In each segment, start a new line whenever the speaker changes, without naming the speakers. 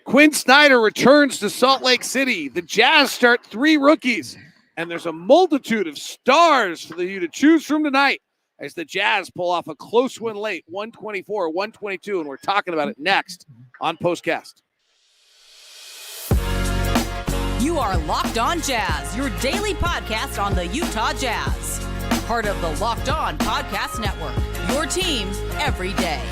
Quinn Snyder returns to Salt Lake City. The Jazz start 3 rookies, and there's a multitude of stars for you to choose from tonight as the Jazz pull off a close win late, 124-122, and we're talking about it next on POSTCAST.
You are Locked On Jazz, your daily podcast on the Utah Jazz. Part of the Locked On Podcast Network, your team every day.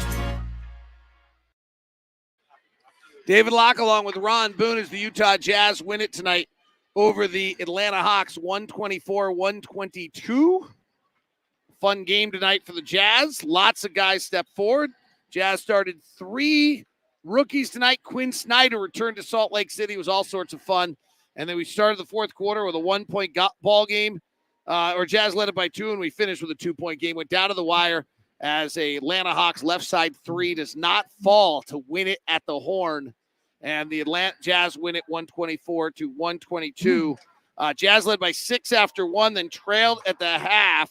David Locke along with Ron Boone as the Utah Jazz win it tonight over the Atlanta Hawks, 124-122. Fun game tonight for the Jazz. Lots of guys step forward. Jazz started 3 rookies tonight. Quinn Snyder returned to Salt Lake City. It was all sorts of fun. And then we started the fourth quarter with a 1-point ball game. Jazz led it by 2, and we finished with a 2-point game. Went down to the wire as a Atlanta Hawks left side 3 does not fall to win it at the horn. And the Atlanta Jazz win it 124-122. Jazz led by 6 after 1, then trailed at the half,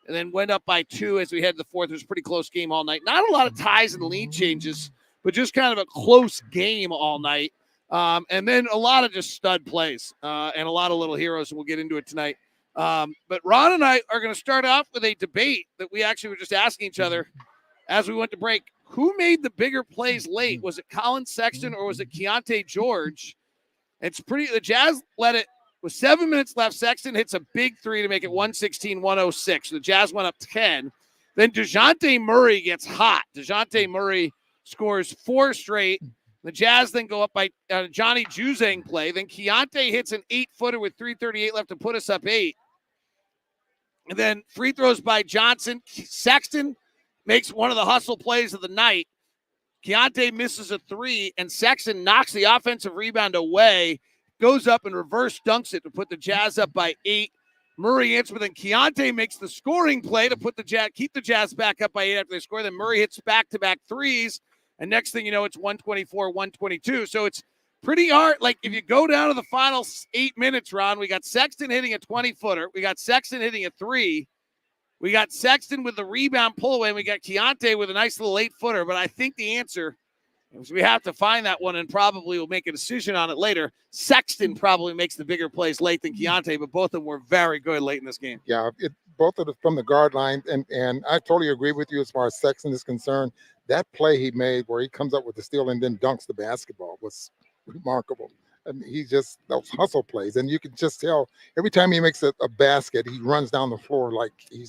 and then went up by 2 as we head to the fourth. It was a pretty close game all night. Not a lot of ties and lead changes, but just kind of a close game all night. And then a lot of just stud plays and a lot of little heroes, and we'll get into it tonight. But Ron and I are going to start off with a debate that we actually were just asking each other as we went to break. Who made the bigger plays late? Was it Collin Sexton or was it Keyonte George? The Jazz led it with 7 minutes left. Sexton hits a big 3 to make it 116-106. The Jazz went up 10. Then DeJounte Murray gets hot. DeJounte Murray scores 4 straight. The Jazz then go up by Johnny Juzang play. Then Keyonte hits an 8-footer with 3:38 left to put us up 8. And then free throws by Johnson. Sexton makes one of the hustle plays of the night. Keyonte misses a 3, and Sexton knocks the offensive rebound away, goes up and reverse dunks it to put the Jazz up by 8. Murray hits, but then Keyonte makes the scoring play to keep the Jazz back up by 8 after they score. Then Murray hits back-to-back 3s, and next thing you know, it's 124-122. So it's pretty hard. Like, if you go down to the final 8 minutes, Ron, we got Sexton hitting a 20-footer. We got Sexton hitting a 3. We got Sexton with the rebound pull away, and we got Keyonte with a nice little 8-footer. But I think the answer is we have to find that one, and probably we'll make a decision on it later. Sexton probably makes the bigger plays late than Keyonte, but both of them were very good late in this game.
Yeah, both of them from the guard line, and I totally agree with you as far as Sexton is concerned. That play he made where he comes up with the steal and then dunks the basketball was remarkable. I mean, those hustle plays, and you can just tell every time he makes a basket, he runs down the floor like he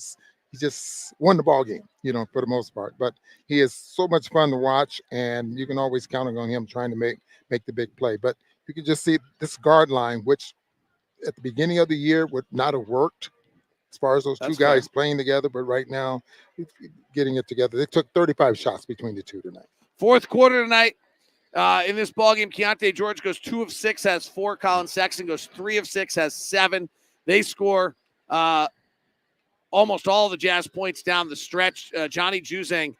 just won the ball game, for the most part. But he is so much fun to watch, and you can always count on him trying to make the big play. But you can just see this guard line, which at the beginning of the year would not have worked as far as those two guys playing together. But right now, getting it together. They took 35 shots between the two tonight.
Fourth quarter tonight. In this ballgame, Keyonte George goes 2 of 6, has 4. Collin Sexton goes 3 of 6, has 7. They score almost all of the Jazz points down the stretch. Johnny Juzang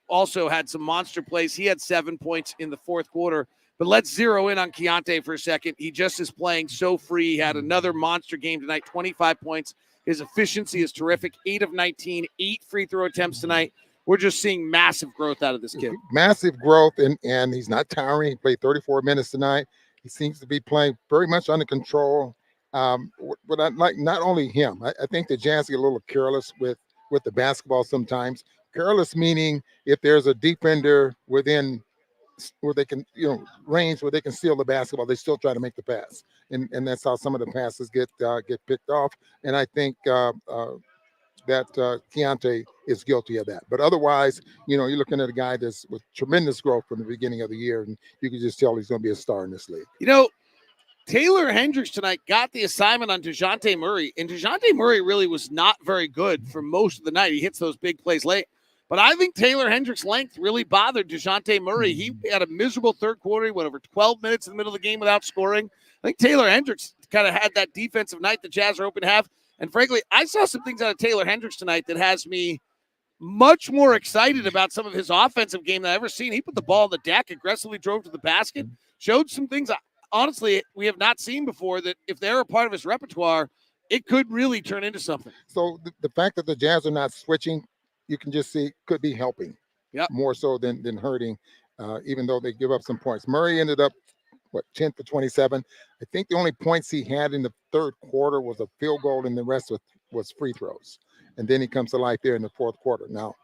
also had some monster plays. He had 7 points in the fourth quarter. But let's zero in on Keyonte for a second. He just is playing so free. He had another monster game tonight, 25 points. His efficiency is terrific, 8 of 19, 8 free throw attempts tonight. We're just seeing massive growth out of this kid.
Massive growth, and he's not tiring. He played 34 minutes tonight. He seems to be playing very much under control. But I like not only him. I think the Jazz get a little careless with the basketball sometimes. Careless meaning if there's a defender within where they can, range where they can steal the basketball, they still try to make the pass, and that's how some of the passes get picked off. And I think that Keyonte is guilty of that. But otherwise, you're looking at a guy that's with tremendous growth from the beginning of the year, and you can just tell he's going to be a star in this league.
Taylor Hendricks tonight got the assignment on DeJounte Murray, and DeJounte Murray really was not very good for most of the night. He hits those big plays late. But I think Taylor Hendricks' length really bothered DeJounte Murray. He had a miserable third quarter. He went over 12 minutes in the middle of the game without scoring. I think Taylor Hendricks kind of had that defensive night the Jazz are hoping to have. And frankly, I saw some things out of Taylor Hendricks tonight that has me much more excited about some of his offensive game than I've ever seen. He put the ball on the deck, aggressively drove to the basket, showed some things, honestly, we have not seen before that if they're a part of his repertoire, it could really turn into something.
So the fact that the Jazz are not switching, you can just see could be helping more so than hurting. even though they give up some points. Murray ended up, 10 for 27. I think the only points he had in the third quarter was a field goal, and the rest was free throws. And then he comes to life there in the fourth quarter. Now,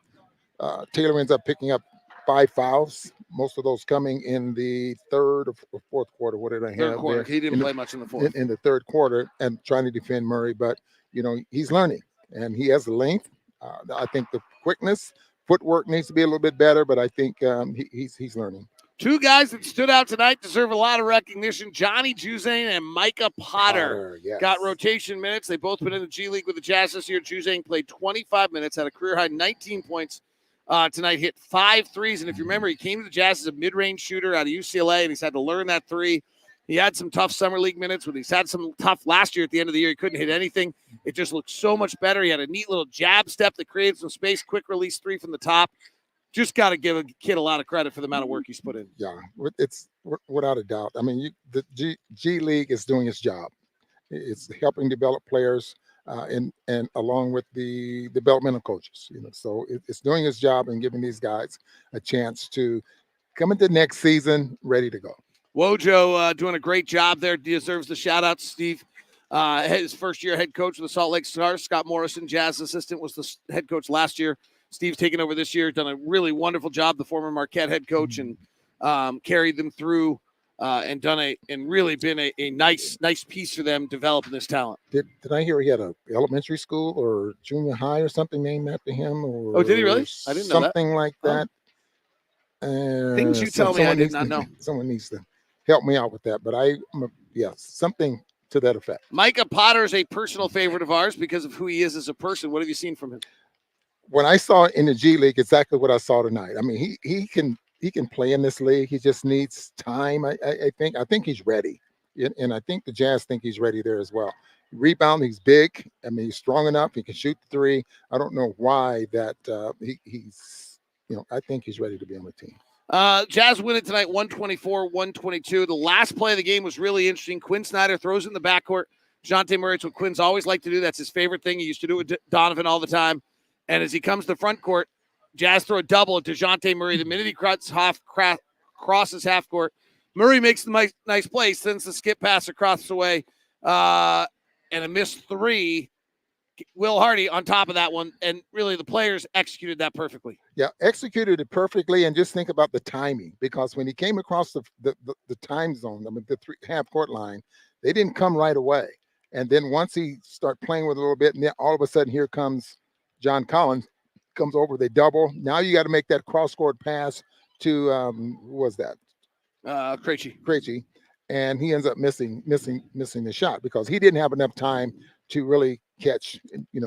Taylor ends up picking up 5 fouls, most of those coming in the third or fourth quarter. What did I have?
Third quarter.
There?
He didn't play much in the fourth.
In the third quarter, and trying to defend Murray. But, he's learning, and he has the length. I think the quickness, footwork needs to be a little bit better, but I think he's learning.
Two guys that stood out tonight deserve a lot of recognition. Johnny Juzang and Micah Potter
Yes.
got rotation minutes. They've both been in the G League with the Jazz this year. Juzang played 25 minutes, had a career-high 19 points tonight, hit 5 threes. And if you remember, he came to the Jazz as a mid-range shooter out of UCLA, and he's had to learn that three. He had some tough summer league minutes, but he's had some tough last year at the end of the year. He couldn't hit anything. It just looked so much better. He had a neat little jab step that created some space, quick release three from the top. Just got to give a kid a lot of credit for the amount of work he's put in.
Yeah, it's without a doubt. I mean, the G League is doing its job. It's helping develop players, and along with the developmental coaches. So it's doing its job and giving these guys a chance to come into next season ready to go.
Wojo doing a great job there. Deserves the shout out, Steve. His first year head coach of the Salt Lake Stars. Scott Morrison, Jazz assistant, was the head coach last year. Steve's taken over this year, done a really wonderful job, the former Marquette head coach, and carried them through and really been a nice piece for them developing this talent.
Did I hear he had a elementary school or junior high or something named after him?
Oh, did he really? I didn't know that.
Something like that.
Things you tell me I did not know.
Someone needs to help me out with that, but something to that effect.
Micah Potter is a personal favorite of ours because of who he is as a person. What have you seen from him?
When I saw in the G League, exactly what I saw tonight. I mean, he can play in this league. He just needs time. I think he's ready, and I think the Jazz think he's ready there as well. Rebound, he's big. I mean, he's strong enough. He can shoot the three. I don't know why that he's. I think he's ready to be on the team.
Jazz win it tonight, 124-122. The last play of the game was really interesting. Quinn Snyder throws in the backcourt. DeJounte Murray, it's what Quinn's always liked to do. That's his favorite thing. He used to do it with Donovan all the time. And as he comes to front court, Jazz throw a double at DeJounte Murray. The minute he crosses half court, Murray makes the nice play, sends the skip pass across the way, and a missed three. Will Hardy on top of that one, and really the players executed that perfectly.
Yeah, executed it perfectly, and just think about the timing, because when he came across the time zone, I mean the half court line, they didn't come right away. And then once he started playing with it a little bit, and then all of a sudden here comes John Collins, comes over, they double. Now you got to make that cross-court pass to who was that? Krejci. And he ends up missing the shot because he didn't have enough time to really catch,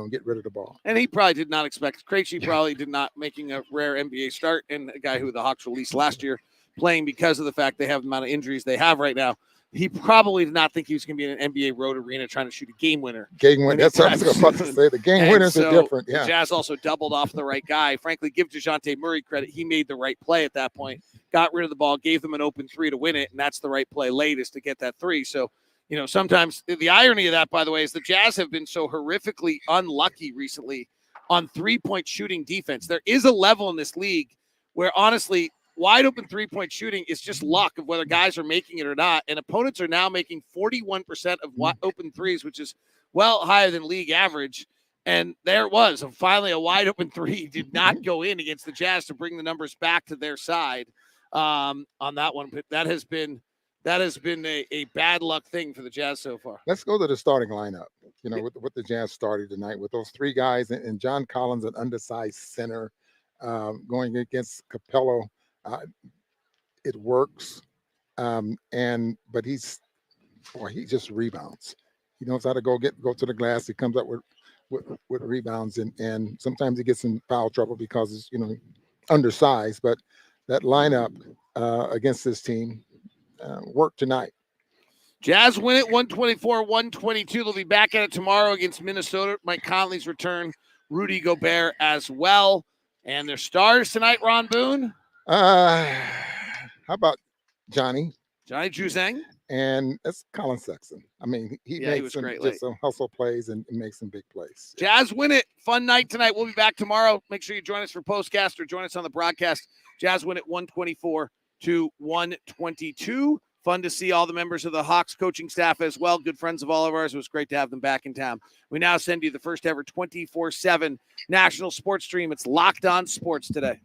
get rid of the ball.
And he probably did not expect. Krejci probably did not, making a rare NBA start, and a guy who the Hawks released last year, playing because of the fact they have the amount of injuries they have right now. He probably did not think he was going to be in an NBA road arena trying to shoot a game winner. That's what I was about to say. The game winners are different. Yeah. The Jazz also doubled off the right guy. Frankly, give DeJounte Murray credit. He made the right play at that point, got rid of the ball, gave them an open three to win it, and that's the right play late, is to get that three. So, sometimes the irony of that, by the way, is the Jazz have been so horrifically unlucky recently on three-point shooting defense. There is a level in this league where, honestly, wide open three-point shooting is just luck of whether guys are making it or not. And opponents are now making 41% of open threes, which is well higher than league average. And there it was. Finally, a wide open three did not go in against the Jazz to bring the numbers back to their side on that one. But that has been a bad luck thing for the Jazz so far.
Let's go to the starting lineup. With the Jazz started tonight with those three guys and John Collins, an undersized center, going against Capello. It works, but he just rebounds. He knows how to go to the glass. He comes up with rebounds, and sometimes he gets in foul trouble because it's undersized. But that lineup against this team worked tonight.
Jazz win it 124-122. They'll be back at it tomorrow against Minnesota. Mike Conley's return, Rudy Gobert as well, and their stars tonight. Ron Boone.
How about Johnny
Juzang?
And it's Collin Sexton. I mean, he makes some hustle plays and makes some big plays.
Jazz win it. Fun night tonight. We'll be back tomorrow. Make sure you join us for POSTCAST or join us on the broadcast. Jazz win it 124-122. to 122. Fun to see all the members of the Hawks coaching staff as well. Good friends of all of ours. It was great to have them back in town. We now send you the first ever 24/7 national sports stream. It's Locked On Sports today.